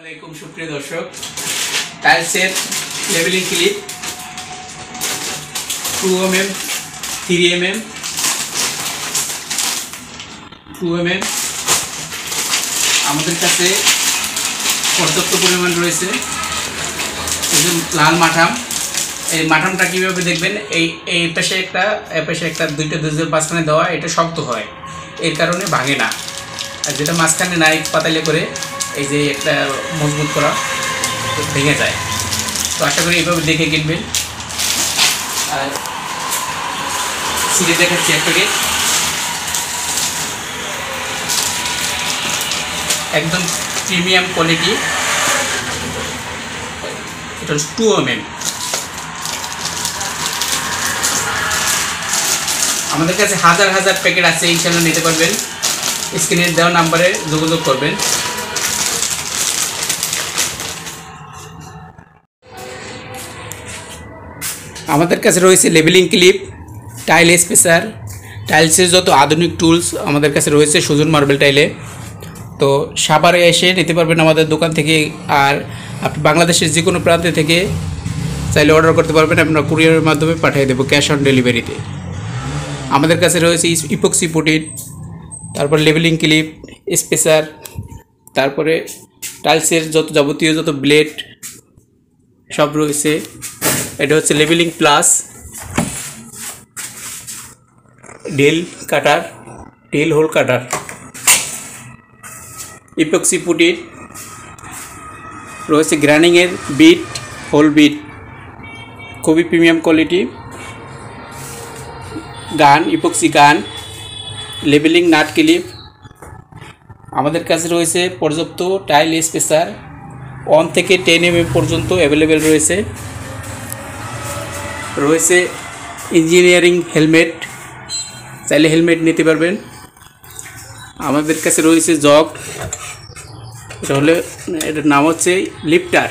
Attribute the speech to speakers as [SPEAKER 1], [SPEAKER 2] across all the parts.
[SPEAKER 1] আসসালামু সুপ্রিয় দর্শক, টাইলসের leveling clip 2mm 3mm 2mm আমাদের কাছে পর্যাপ্ত পরিমাণ রয়েছে। এই যে লাল মাঠাম, এই মাঠামটা কীভাবে দেখবেন, এই পাশে একটা দুইটা দুজের মাঝখানে দেওয়া, এটা শক্ত হয়, এর কারণে ভাঙে না। আর যেটা মাঝখানে নাই পাতালে করে এই যে একটা মজবুত করা, ভেঙে যায়। তো আশা করি এইভাবে দেখে কিনবেন। আর সিটে দেখাচ্ছি একটাকে, একদম প্রিমিয়াম কোয়ালিটি। এটা 2mm। আমাদের কাছে হাজার হাজার প্যাকেট আছে, ইনশাআল্লাহ নিতে পারবেন। স্ক্রিনে দেওয়া নাম্বারে যোগাযোগ করবেন। আমাদের কাছে রয়েছে লেভেলিং ক্লিপ, টাইল স্পেসার, টাইলসের যত আধুনিক টুলস আমাদের কাছে রয়েছে সুজন মার্বেল টাইলে। তো সাভারে এসে নিতে পারবেন আমাদের দোকান থেকে। আর আপনি বাংলাদেশের যে কোনো প্রান্তে থেকে চাইলে অর্ডার করতে পারবেন, আমরা কুরিয়ারের মাধ্যমে পাঠিয়ে দেবো ক্যাশ অন ডেলিভারিতে। আমাদের কাছে রয়েছে ইপক্সি পুটিন, তারপর লেভেলিং ক্লিপ, স্পেসার, তারপরে টাইলসের যাবতীয় যত ব্লেড সব রয়েছে। এটা হচ্ছে লেভেলিং প্লাস, ড্রিল কাটার, ড্রিল হোল কাটার, ইপক্সি পুটিন রয়েছে, গ্রাইন্ডিংয়ের বিট, হোল বিট, খুবই প্রিমিয়াম কোয়ালিটি, গান, ইপক্সি গান, লেভেলিং নাট ক্লিপ। আমাদের কাছে রয়েছে পর্যাপ্ত টাইল স্পেসার 1 থেকে 10mm পর্যন্ত অ্যাভেলেবেল রয়েছে। রয়েছে ইঞ্জিনিয়ারিং হেলমেট, চাইলে হেলমেট নিতে পারবেন। আমাদের কাছে রয়েছে জগ, এটার নাম হচ্ছে লিফটার,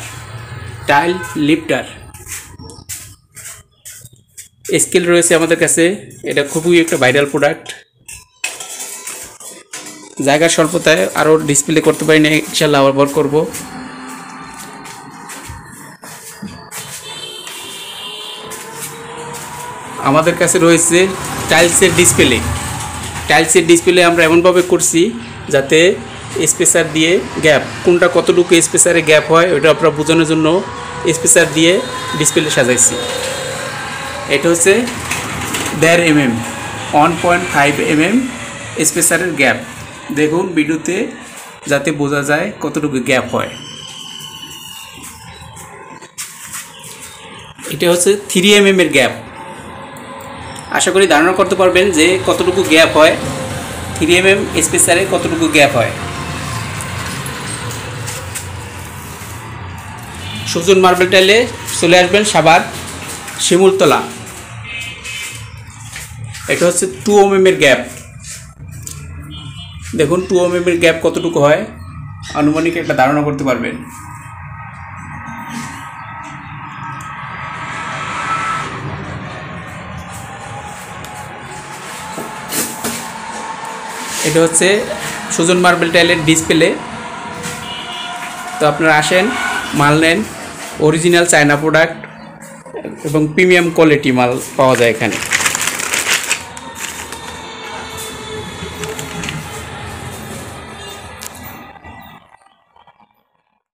[SPEAKER 1] টাইল লিফটার। স্কেল রয়েছে আমাদের কাছে, এটা খুবই একটা ভাইরাল প্রোডাক্ট। জায়গার স্বল্পতায় আরও ডিসপ্লে করতে পারি না, ইনশাআল্লাহ আবার করব। আমাদের কাছে রয়েছে টাইলসের ডিসপ্লে। টাইলসের ডিসপ্লে আমরা এমনভাবে করছি যাতে স্পেসার দিয়ে গ্যাপ, কোনটা কতটুকু স্পেসারে গ্যাপ হয় ওটা আমরা বোঝানোর জন্য স্পেসার দিয়ে ডিসপ্লে সাজাইছি। এটা হচ্ছে 1.5mm 1.5mm স্পেসারের গ্যাপ। দেখুন ভিডিওতে যাতে বোঝা যায় কতটুকু গ্যাপ হয়। এটা হচ্ছে 3mm এর গ্যাপ। আশা করি ধারণা করতে পারবেন যে কতটুকু গ্যাপ হয়, 3mm স্পেসারে কতটুকু গ্যাপ হয়। সুজন মার্বেল টাইলে চলে আসবেন সাভার শিমুলতলা। এটা হচ্ছে 2mm এর গ্যাপ। দেখুন 2mm এর গ্যাপ কতটুকু হয়, আনুমানিক একটা ধারণা করতে পারবেন। এটা হচ্ছে সুজন মার্বেল টাইলের ডিসপ্লে। তো আপনারা আসেন, মাল নেন, অরিজিনাল চায়না প্রোডাক্ট এবং প্রিমিয়াম কোয়ালিটি মাল পাওয়া যায় এখানে।